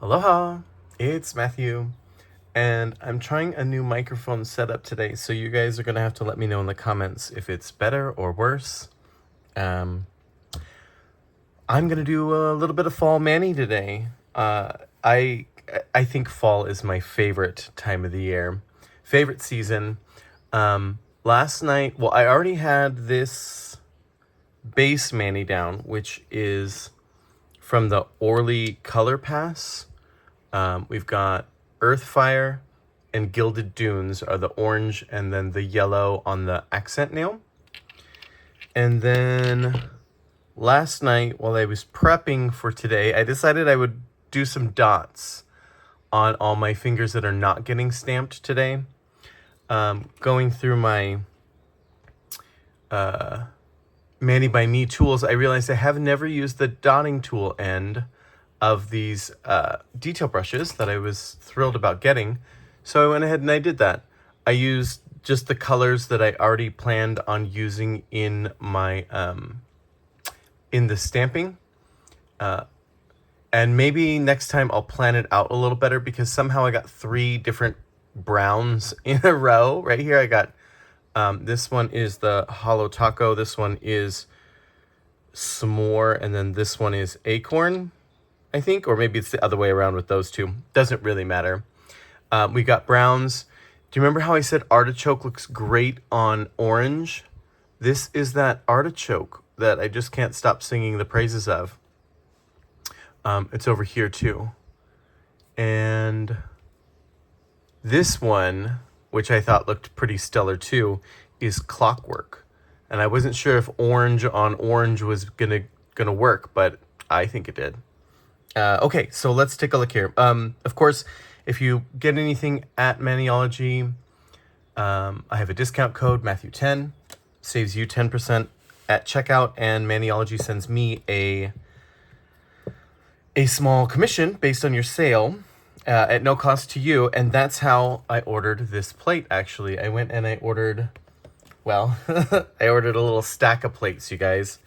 Aloha, it's Matthew, and I'm trying a new microphone setup today, so you guys are going to have to let me know in the comments if it's better or worse. I'm going to do a little bit of fall mani today. I think fall is my favorite time of the year, favorite season. Last night, well, I already had this base mani down, which is from the ORLY Color Pass. We've got Earthfire and Gilded Dunes are the orange, and then the yellow on the accent nail. And then last night, while I was prepping for today, I decided I would do some dots on all my fingers that are not getting stamped today. Going through my Mani by Me tools, I realized I have never used the dotting tool end of these detail brushes that I was thrilled about getting. So I went ahead and I did that. I used just the colors that I already planned on using in my in the stamping. And maybe next time I'll plan it out a little better, because somehow I got 3 different browns in a row. Right here I got this one is the Hollow Taco, this one is S'more, and then this one is Acorn, I think, or maybe it's the other way around with those two. Doesn't really matter. We got browns. Do you remember how I said artichoke looks great on orange? This is that artichoke that I just can't stop singing the praises of. It's over here too. And this one, which I thought looked pretty stellar too, is Clockwork. And I wasn't sure if orange on orange was gonna work, but I think it did. Okay, so let's take a look here. Of course, if you get anything at Maniology, I have a discount code, Matthew10, saves you 10% at checkout, and Maniology sends me a small commission based on your sale at no cost to you, and that's how I ordered this plate, actually. I went and I ordered, well, I ordered a little stack of plates, you guys.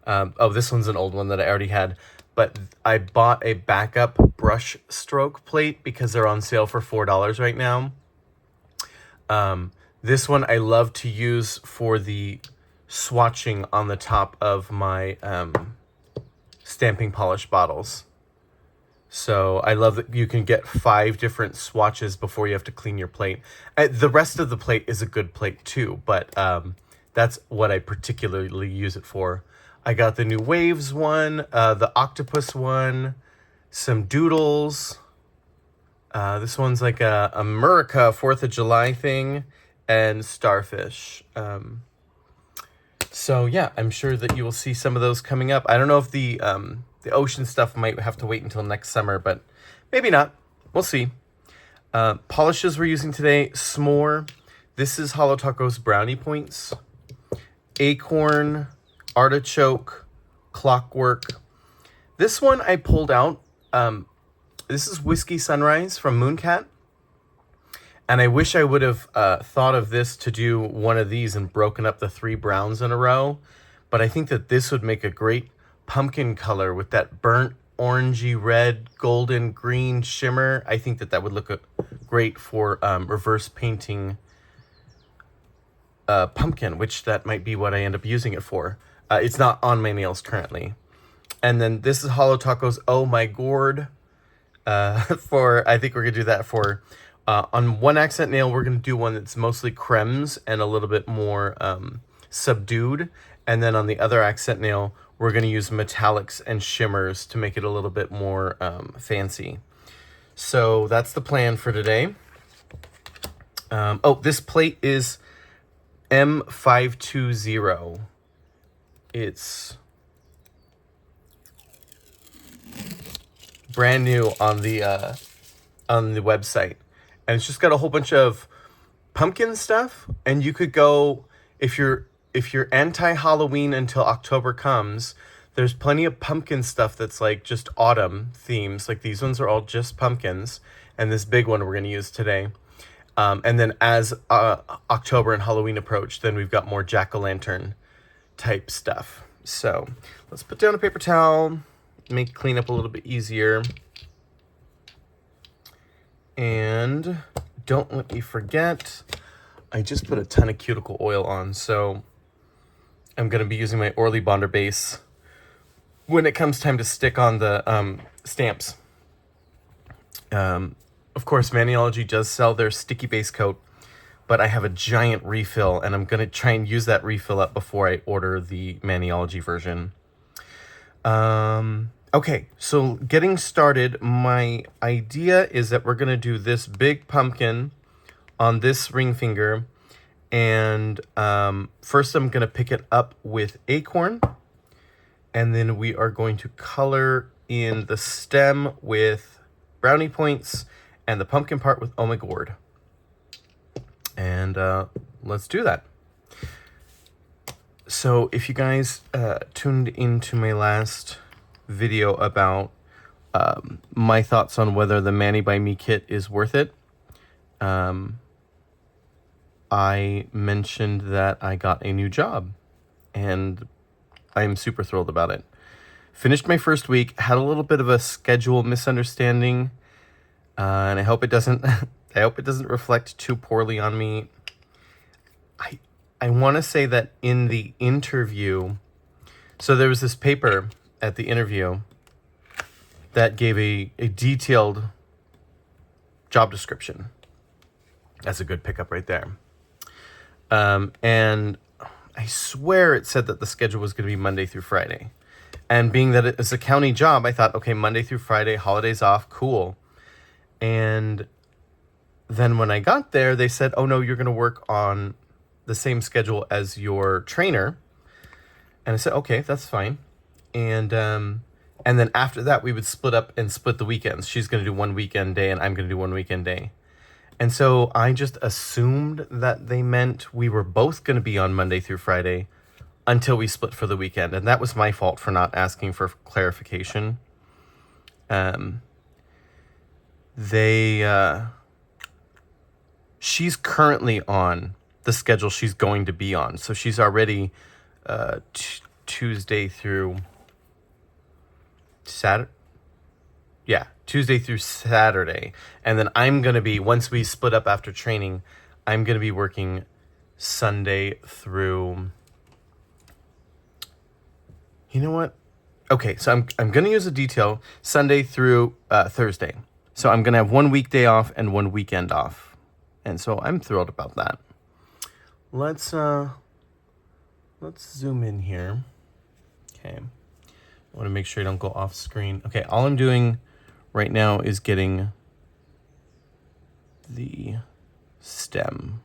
Oh, this one's an old one that I already had. But I bought a backup brush stroke plate because they're on sale for $4 right now. This one I love to use for the swatching on the top of my stamping polish bottles. So I love that you can get 5 different swatches before you have to clean your plate. The rest of the plate is a good plate too, but that's what I particularly use it for. I got the new Waves one, the Octopus one, some doodles. This one's like a America 4th of July thing, and starfish. So yeah, I'm sure that you will see some of those coming up. I don't know if the ocean stuff might have to wait until next summer, but maybe not. We'll see. Polishes we're using today, S'more. This is Hollow Taco's Brownie Points. Acorn, Artichoke, Clockwork. This one I pulled out. This is Whiskey Sunrise from Mooncat. And I wish I would have thought of this to do one of these and broken up the 3 browns in a row. But I think that this would make a great pumpkin color with that burnt orangey red, golden green shimmer. I think that would look great for reverse painting pumpkin, which that might be what I end up using it for. It's not on my nails currently. And then this is Hollow Taco's Oh My Gourd. I think we're going to do that for... on one accent nail, we're going to do one that's mostly cremes and a little bit more subdued. And then on the other accent nail, we're going to use metallics and shimmers to make it a little bit more fancy. So that's the plan for today. Oh, this plate is M520. It's brand new on the website, and it's just got a whole bunch of pumpkin stuff. And you could go, if you're anti-Halloween until October comes, there's plenty of pumpkin stuff that's like just autumn themes. Like these ones are all just pumpkins, and this big one we're going to use today. And then as October and Halloween approach, then we've got more jack-o'-lantern type stuff. So let's put down a paper towel, make cleanup a little bit easier. And don't let me forget, I just put a ton of cuticle oil on, so I'm going to be using my ORLY bonder base when it comes time to stick on the stamps. Of course, Maniology does sell their sticky base coat, but I have a giant refill, and I'm going to try and use that refill up before I order the Maniology version. Okay, so getting started, my idea is that we're going to do this big pumpkin on this ring finger, and first I'm going to pick it up with Acorn, and then we are going to color in the stem with Brownie points and the pumpkin part with Gourd. And let's do that. So if you guys tuned into my last video about my thoughts on whether the Mani by Me kit is worth it, I mentioned that I got a new job, and I'm super thrilled about it. Finished my first week, had a little bit of a schedule misunderstanding, and I hope it doesn't I hope it doesn't reflect too poorly on me. I want to say that in the interview, so there was this paper at the interview that gave a detailed job description. That's a good pickup right there. And I swear it said that the schedule was going to be Monday through Friday. And being that it's a county job, I thought, okay, Monday through Friday, holidays off, cool. And then when I got there, they said, oh no, you're going to work on the same schedule as your trainer. And I said, okay, that's fine. And then after that, we would split up and split the weekends. She's going to do one weekend day and I'm going to do one weekend day. And so I just assumed that they meant we were both going to be on Monday through Friday until we split for the weekend. And that was my fault for not asking for clarification. She's currently on the schedule she's going to be on. So she's already Tuesday through Saturday. Yeah, Tuesday through Saturday. And then I'm going to be, once we split up after training, I'm going to be working Sunday through... You know what? Okay, so I'm going to use a detail Sunday through Thursday. So I'm going to have one weekday off and one weekend off. And so I'm thrilled about that. Let's zoom in here. Okay. I want to make sure I don't go off screen. Okay, all I'm doing right now is getting the stem.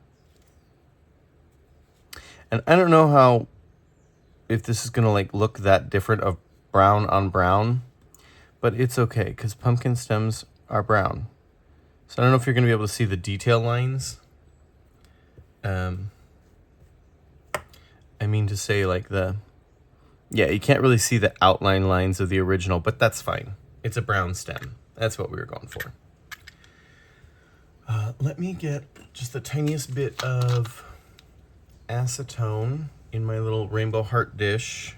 And I don't know if this is going to like look that different of brown on brown, but it's okay because pumpkin stems are brown. So I don't know if you're going to be able to see the detail lines. I mean to say like yeah, you can't really see the outline lines of the original, but that's fine. It's a brown stem. That's what we were going for. Let me get just the tiniest bit of acetone in my little rainbow heart dish.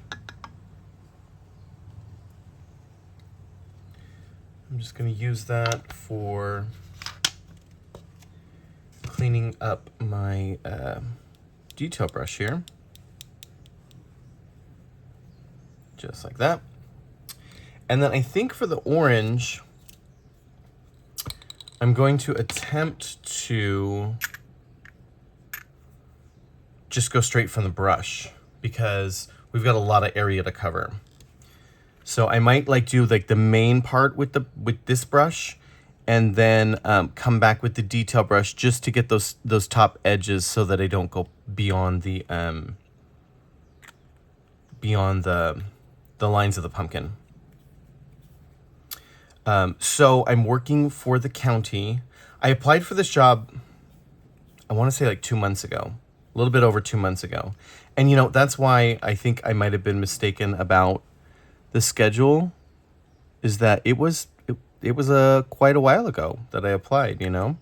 I'm just going to use that for cleaning up my detail brush here. Just like that. And then I think for the orange, I'm going to attempt to just go straight from the brush because we've got a lot of area to cover. So I might like do like the main part with this brush and then come back with the detail brush just to get those top edges so that I don't go beyond the lines of the pumpkin. So I'm working for the county. I applied for this job, I want to say like 2 months ago, a little bit over 2 months ago. And you know, that's why I think I might have been mistaken about the schedule, is that it was quite a while ago that I applied, you know?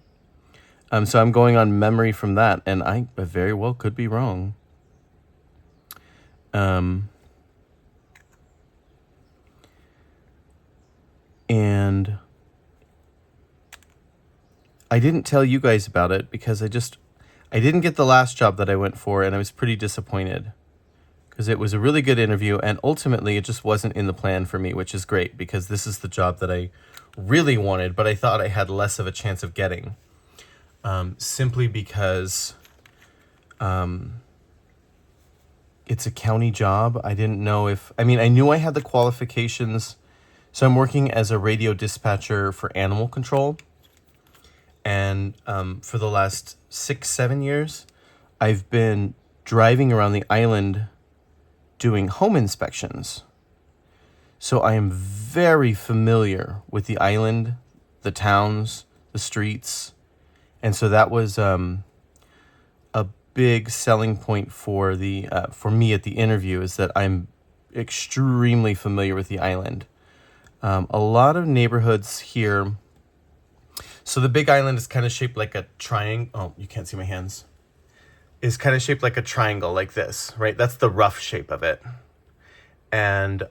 So I'm going on memory from that, and I very well could be wrong. And I didn't tell you guys about it because I didn't get the last job that I went for, and I was pretty disappointed because it was a really good interview, and ultimately it just wasn't in the plan for me, which is great because this is the job that I really wanted, but I thought I had less of a chance of getting, simply because it's a county job. I didn't know I knew I had the qualifications. So I'm working as a radio dispatcher for animal control. And for the last 6-7 years, I've been driving around the island doing home inspections. So I am very familiar with the island, the towns, the streets. And so that was a big selling point for me at the interview, is that I'm extremely familiar with the island. A lot of neighborhoods here. So the big island is kind of shaped like a triangle. Oh, you can't see my hands. Is kind of shaped like a triangle, like this, right? That's the rough shape of it. And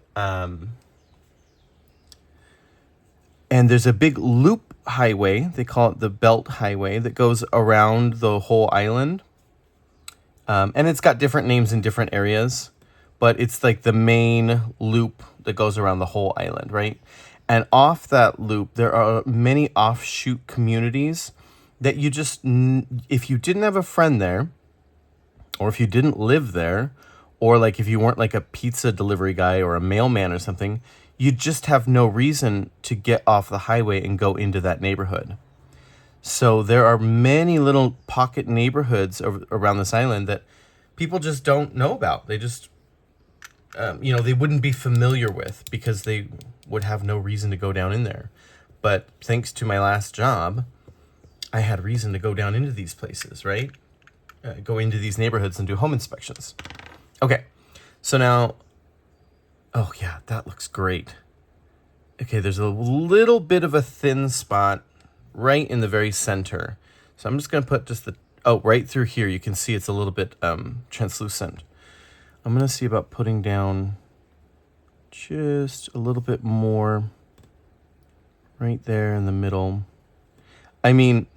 there's a big loop highway. They call it the Belt Highway, that goes around the whole island. And it's got different names in different areas, but it's like the main loop that goes around the whole island, right? And off that loop, there are many offshoot communities that you just, if you didn't have a friend there, or if you didn't live there, or like if you weren't like a pizza delivery guy or a mailman or something, you just have no reason to get off the highway and go into that neighborhood. So there are many little pocket neighborhoods around this island that people just don't know about. They just, they wouldn't be familiar with because they would have no reason to go down in there. But thanks to my last job, I had reason to go down into these places, right? Go into these neighborhoods and do home inspections. Okay, so now, oh yeah, that looks great. Okay, there's a little bit of a thin spot right in the very center. So I'm just going to put just right through here. You can see it's a little bit translucent. I'm going to see about putting down just a little bit more right there in the middle. I mean,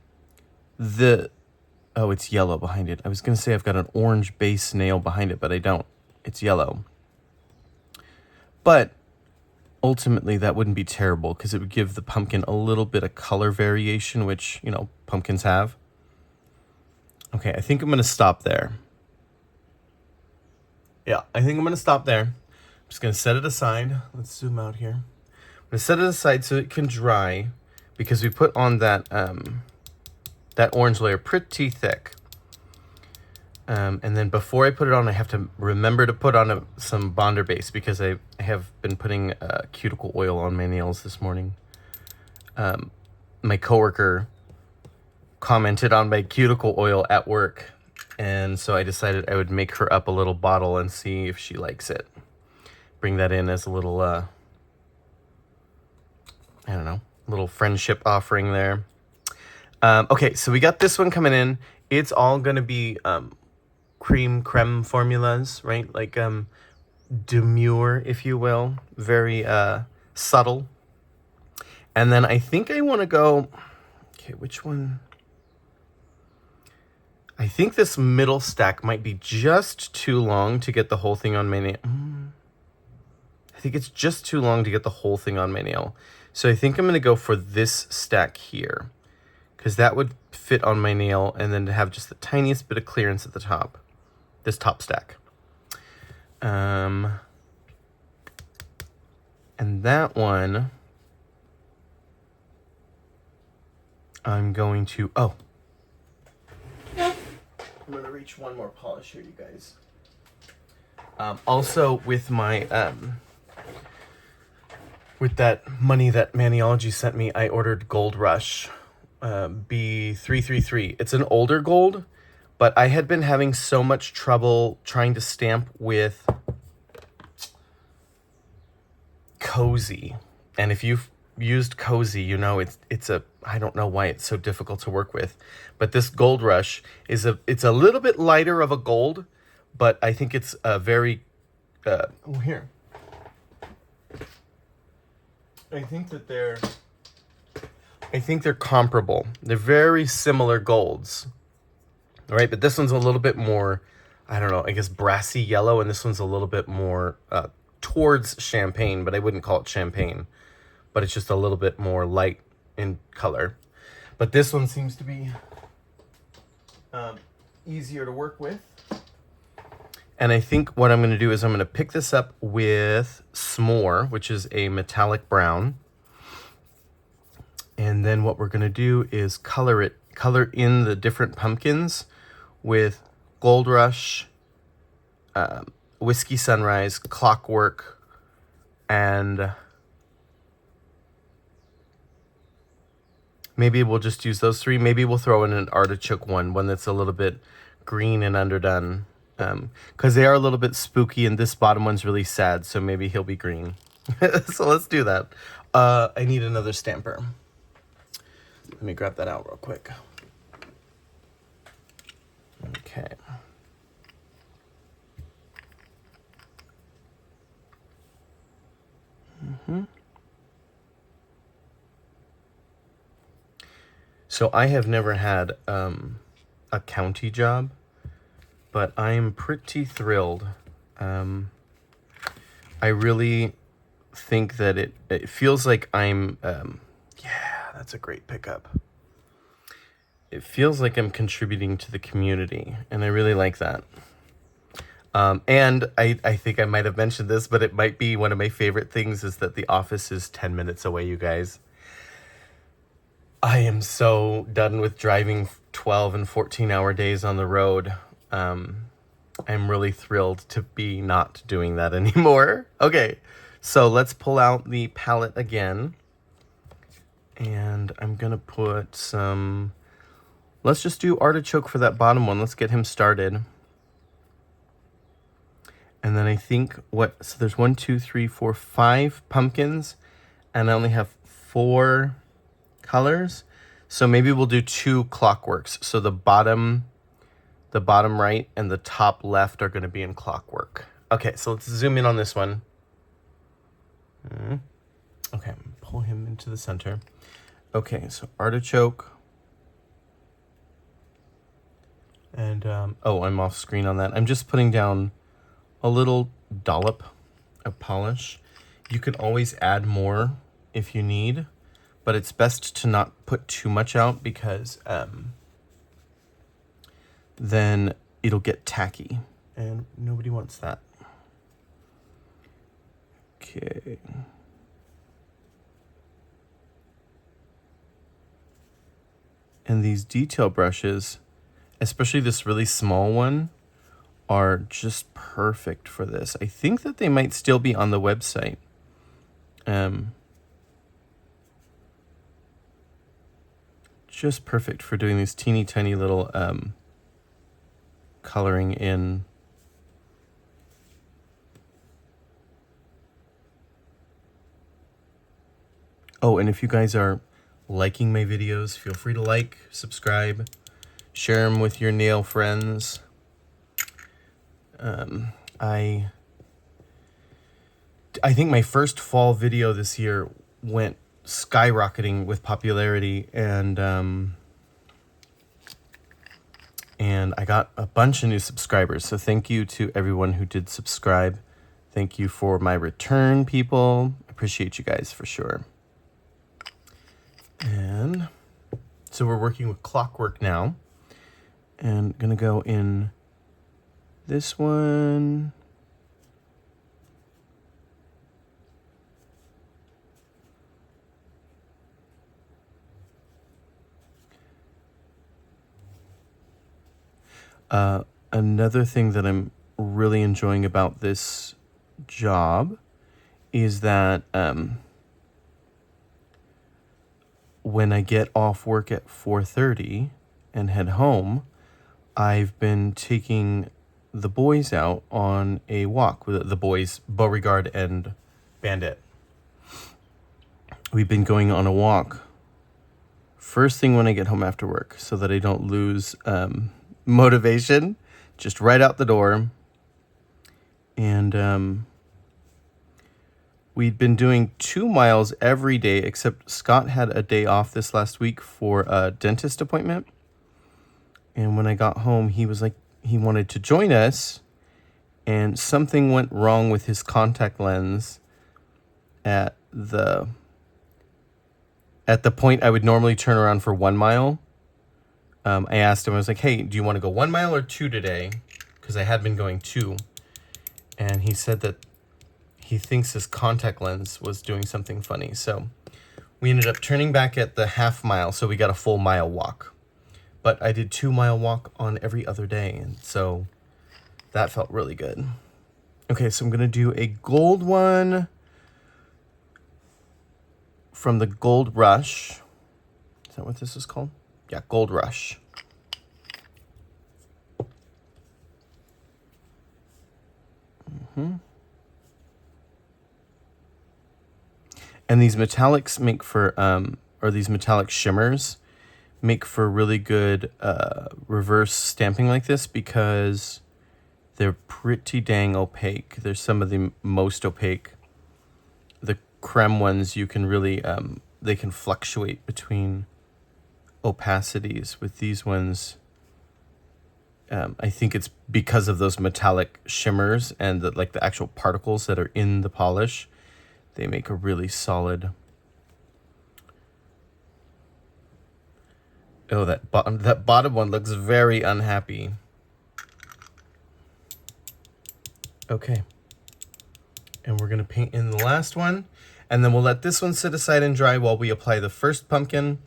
it's yellow behind it. I was going to say I've got an orange base nail behind it, but I don't. It's yellow. But ultimately, that wouldn't be terrible because it would give the pumpkin a little bit of color variation, which, pumpkins have. Okay, I think I'm going to stop there. Yeah, I think I'm going to stop there. I'm just going to set it aside. Let's zoom out here. I'm going to set it aside so it can dry because we put on that orange layer pretty thick. And then before I put it on, I have to remember to put on some Bonder base because I have been putting cuticle oil on my nails this morning. My coworker commented on my cuticle oil at work, and so I decided I would make her up a little bottle and see if she likes it. Bring that in as a little, little friendship offering there. Okay, so we got this one coming in. It's all going to be creme formulas, right? Like demure, if you will. Very subtle. And then I think I want to go... Okay, which one? I think this middle stack might be just too long to get the whole thing on my nail. I think it's just too long to get the whole thing on my nail. So I think I'm going to go for this stack here, because that would fit on my nail, and then to have just the tiniest bit of clearance at the top. This top stack. And that one, I'm going to... I'm going to reach one more polish here, you guys. Also, with my... with that money that Maniology sent me, I ordered Gold Rush B333. It's an older gold, but I had been having so much trouble trying to stamp with Cozy. And if you've used Cozy, you know it's a... I don't know why it's so difficult to work with. But this Gold Rush it's a little bit lighter of a gold, but I think it's a very... here. I think that they're... I think they're comparable. They're very similar golds. All right, but this one's a little bit more, I don't know, I guess brassy yellow, and this one's a little bit more towards champagne, but I wouldn't call it champagne. But it's just a little bit more light in color. But this one seems to be easier to work with. And I think what I'm going to do is I'm going to pick this up with S'more, which is a metallic brown. And then what we're going to do is color in the different pumpkins with Gold Rush, Whiskey Sunrise, Clockwork, and maybe we'll just use those three. Maybe we'll throw in an Artichoke one that's a little bit green and underdone. Because they are a little bit spooky, and this bottom one's really sad, so maybe he'll be green. So let's do that. I need another stamper. Let me grab that out real quick. Okay. So I have never had a county job, but I'm pretty thrilled. I really think that it feels like I'm, yeah, that's a great pickup. It feels like I'm contributing to the community, and I really like that. And I think I might have mentioned this, but it might be one of my favorite things is that the office is 10 minutes away, you guys. I am so done with driving 12 and 14-hour days on the road. I'm really thrilled to be not doing that anymore. Okay, so let's pull out the palette again. And I'm going to put some... Let's just do Artichoke for that bottom one. Let's get him started. And then I think so there's 1, 2, 3, 4, 5 pumpkins, and I only have 4 colors. So maybe we'll do 2 Clockworks. So the bottom right and the top left are going to be in Clockwork. Okay, so let's zoom in on this one. Okay, pull him into the center. Okay, so Artichoke. And, oh, I'm off screen on that. I'm just putting down a little dollop of polish. You can always add more if you need, but it's best to not put too much out because then it'll get tacky, and nobody wants that. Okay. And these detail brushes, especially this really small one, are just perfect for this. I think that they might still be on the website. Just perfect for doing these teeny tiny little coloring in. Oh, and if you guys are liking my videos, feel free to like, subscribe, share them with your nail friends. I think my first fall video this year went skyrocketing with popularity, and I got a bunch of new subscribers. So thank you to everyone who did subscribe. Thank you for my return, people. Appreciate you guys for sure. And so we're working with Clockwork now, and gonna go in this one. Another thing that I'm really enjoying about this job is that when I get off work at 4:30 and head home, I've been taking the boys out on a walk with the boys, Beauregard and Bandit. We've been going on a walk first thing when I get home after work so that I don't lose motivation, just right out the door. And we'd been doing 2 miles every day, except Scott had a day off this last week for a dentist appointment. And when I got home, he was like, he wanted to join us, and something went wrong with his contact lens at the point I would normally turn around for 1 mile. I asked him, I was like, hey, do you want to go 1 mile or 2 today? Because I had been going 2. And he said that he thinks his contact lens was doing something funny. So we ended up turning back at the half mile, so we got a full mile walk. But I did 2 mile walk on every other day, and so that felt really good. Okay, so I'm gonna do a gold one from the Gold Rush. Is that what this is called? Yeah, Gold Rush. And these metallics make for, or these metallic shimmers make for really good reverse stamping like this, because they're pretty dang opaque. They're some of the most opaque. The creme ones, you can really, they can fluctuate between opacities. With these ones, I think it's because of those metallic shimmers and the actual particles that are in the polish. They make a really solid. Oh, that bottom one looks very unhappy. Okay. And we're gonna paint in the last one, and then we'll let this one sit aside and dry while we apply the first pumpkin,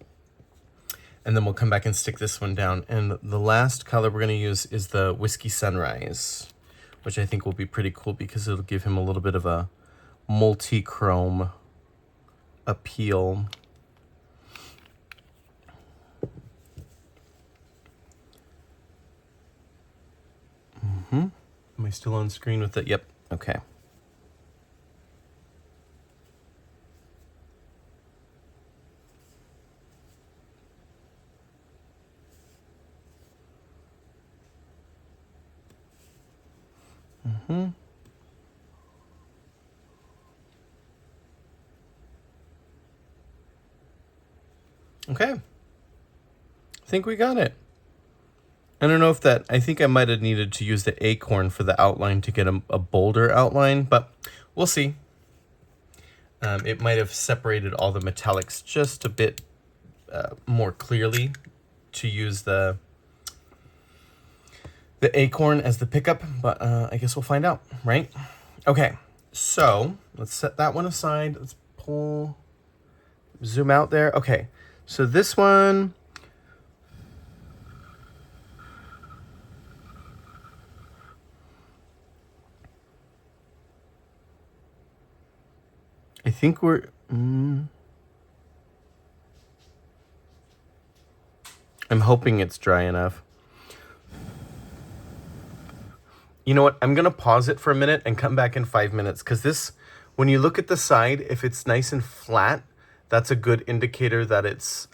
and then we'll come back and stick this one down. And the last color we're gonna use is the Whiskey Sunrise, which I think will be pretty cool because it'll give him a little bit of a multi-chrome appeal. Am I still on screen with it? Yep. Okay. Okay. I think we got it. I don't know if that, I think I might have needed to use the Acorn for the outline to get a bolder outline, but we'll see. It might have separated all the metallics just a bit more clearly to use the Acorn as the pickup, but I guess we'll find out, right? Okay, so let's set that one aside. Let's zoom out there. Okay, so this one, I think we're, I'm hoping it's dry enough. You know what? I'm going to pause it for a minute and come back in 5 minutes, because this, when you look at the side, if it's nice and flat, that's a good indicator that it's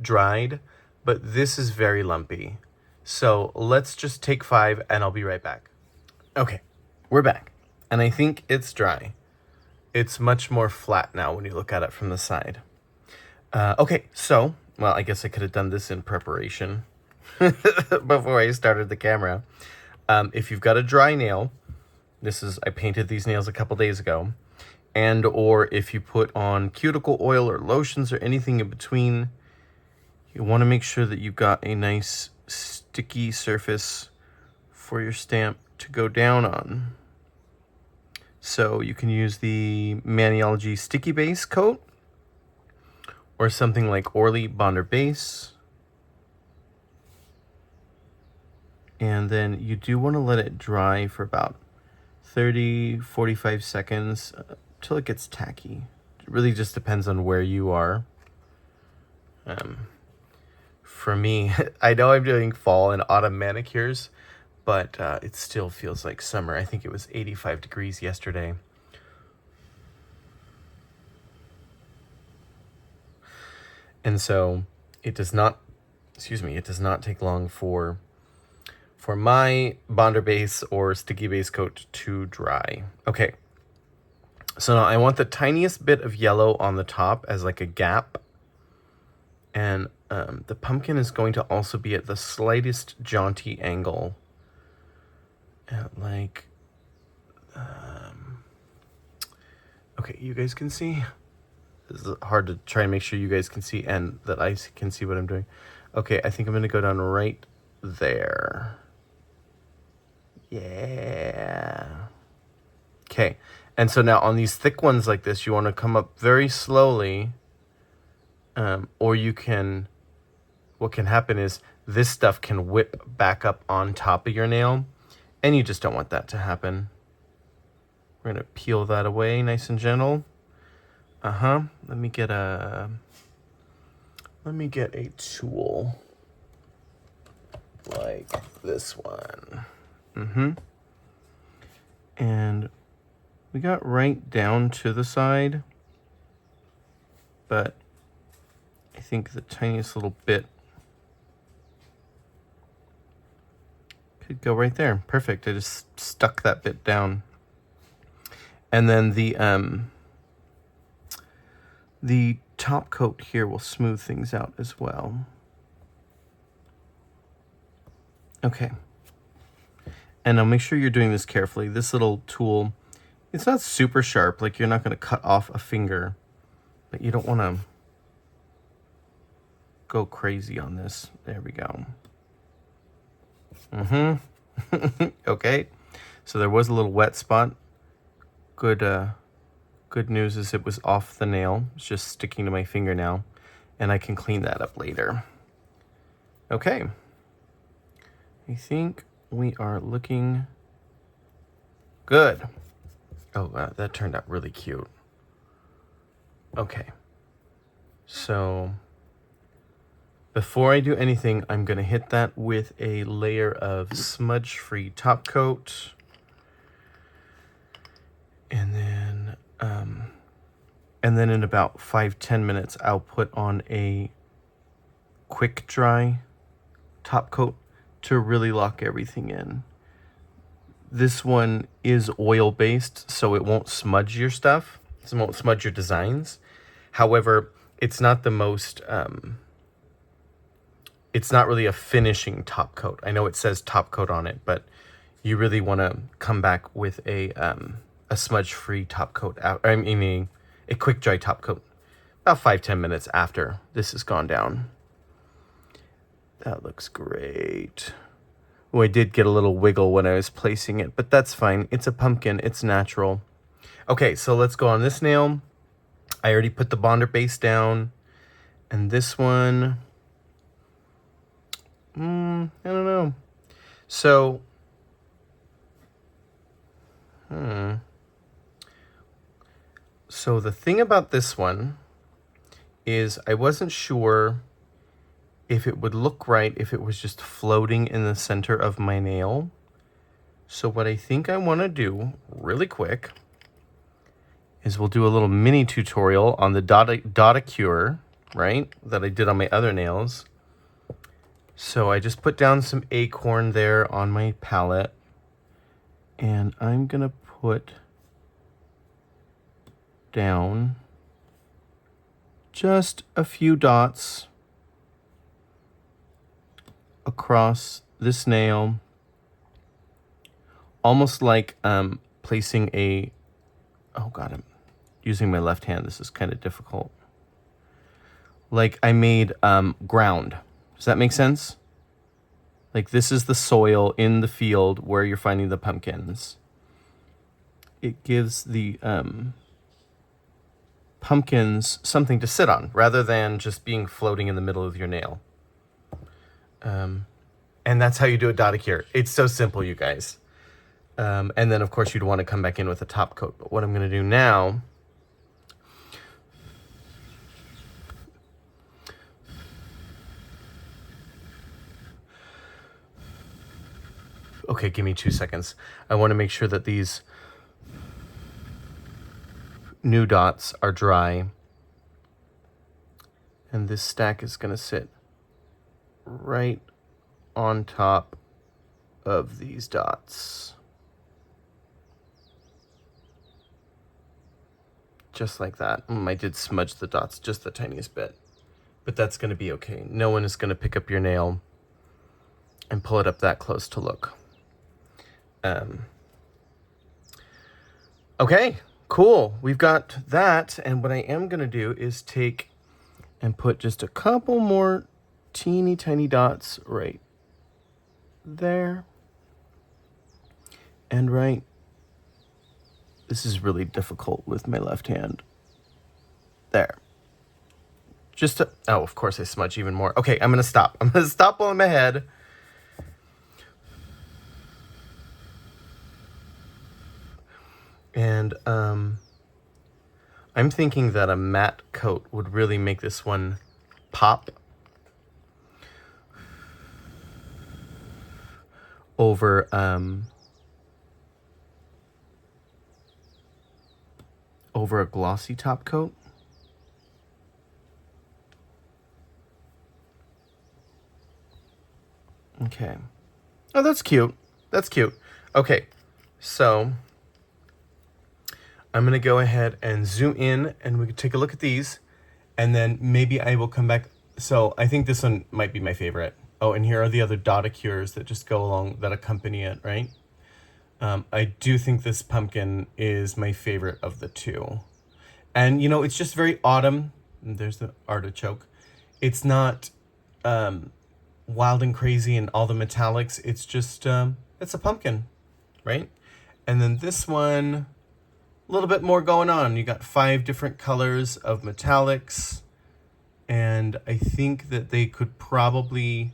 dried, but this is very lumpy. So let's just take 5 and I'll be right back. Okay, we're back. And I think it's dry. It's much more flat now when you look at it from the side. Okay, so, well, I guess I could have done this in preparation before I started the camera. If you've got a dry nail, I painted these nails a couple days ago, and or if you put on cuticle oil or lotions or anything in between, you want to make sure that you've got a nice sticky surface for your stamp to go down on. So you can use the Maniology Sticky Base Coat, or something like ORLY Bonder Base. And then you do want to let it dry for about 30-45 seconds till it gets tacky. It really just depends on where you are. For me, I know I'm doing fall and autumn manicures, but it still feels like summer. I think it was 85 degrees yesterday. And so it does not take long for my Bonder Base or Sticky Base Coat to dry. Okay, So now I want the tiniest bit of yellow on the top as like a gap. And the pumpkin is going to also be at the slightest jaunty angle. At like, okay, you guys can see. This is hard to try and make sure you guys can see and that I can see what I'm doing. Okay, I think I'm going to go down right there. Yeah. Okay, and so now on these thick ones like this, you want to come up very slowly, or you can, what can happen is this stuff can whip back up on top of your nail, and you just don't want that to happen. We're going to peel that away nice and gentle. Let me get a tool like this one. And we got right down to the side, but I think the tiniest little bit could go right there. Perfect. I just stuck that bit down. And then the top coat here will smooth things out as well. Okay. And now make sure you're doing this carefully. This little tool, it's not super sharp, like you're not going to cut off a finger, but you don't want to go crazy on this. There we go. Okay. So there was a little wet spot. Good news is it was off the nail. It's just sticking to my finger now, and I can clean that up later. Okay. I think we are looking good. Oh, wow, that turned out really cute. Okay. So before I do anything, I'm going to hit that with a layer of smudge-free top coat. And then in about 5-10 minutes, I'll put on a quick dry top coat to really lock everything in. This one is oil-based, so it won't smudge your stuff. It won't smudge your designs. However, it's not the most, it's not really a finishing top coat. I know it says top coat on it, but you really want to come back with a smudge-free top coat. I mean, a quick dry top coat about 5-10 minutes after this has gone down. That looks great. Oh, I did get a little wiggle when I was placing it, but that's fine. It's a pumpkin. It's natural. Okay, so let's go on this nail. I already put the bonder base down. And this one, I don't know. So, So the thing about this one is I wasn't sure if it would look right if it was just floating in the center of my nail. So what I think I want to do really quick is we'll do a little mini tutorial on the Artichoke, right, that I did on my other nails. So I just put down some Acorn there on my palette, and I'm going to put down just a few dots across this nail, almost like placing a, oh god, I'm using my left hand, this is kind of difficult, like I made ground. Does that make sense? Like this is the soil in the field where you're finding the pumpkins. It gives the pumpkins something to sit on rather than just being floating in the middle of your nail. And that's how you do a Artichoke. It's so simple, you guys. And then of course you'd want to come back in with a top coat. But what I'm going to do now, okay, give me 2 seconds. I want to make sure that these new dots are dry. And this stack is going to sit right on top of these dots. just like that. I did smudge the dots just the tiniest bit, but that's going to be okay. No one is going to pick up your nail and pull it up that close to look. Okay, cool. We've got that, and what I am going to do is take and put just a couple more teeny tiny dots right there. And right, this is really difficult with my left hand. There. Just to, oh, of course I smudge even more. Okay, I'm gonna stop. I'm gonna stop while I'm ahead. And I'm thinking that a matte coat would really make this one pop over over a glossy top coat. Okay. Oh, that's cute. That's cute. Okay, so I'm gonna go ahead and zoom in and we can take a look at these, and then maybe I will come back. So I think this one might be my favorite. Oh, and here are the other Dotacures that just go along, that accompany it, right? I do think this pumpkin is my favorite of the two. And, you know, it's just very autumn. There's the artichoke. It's not wild and crazy and all the metallics. It's just, it's a pumpkin, right? And then this one, a little bit more going on. You got 5 different colors of metallics. And I think that they could probably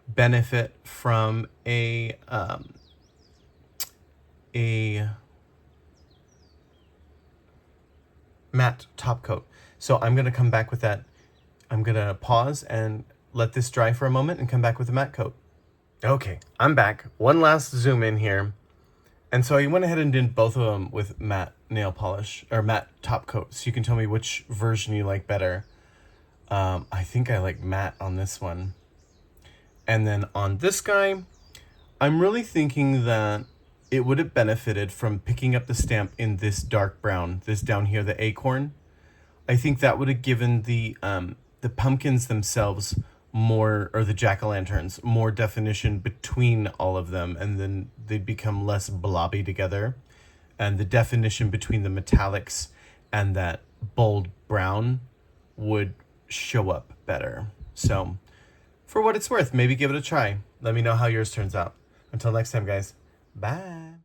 benefit from a matte top coat. So I'm going to come back with that. I'm going to pause and let this dry for a moment and come back with a matte coat. Okay, I'm back. One last zoom in here. And so I went ahead and did both of them with matte nail polish, or matte top coat. So you can tell me which version you like better. I think I like matte on this one. And then on this guy, I'm really thinking that it would have benefited from picking up the stamp in this dark brown, this down here, the Acorn. I think that would have given the pumpkins themselves more, or the jack-o'-lanterns, more definition between all of them, and then they'd become less blobby together. And the definition between the metallics and that bold brown would show up better. So for what it's worth, maybe give it a try. Let me know how yours turns out. Until next time, guys. Bye.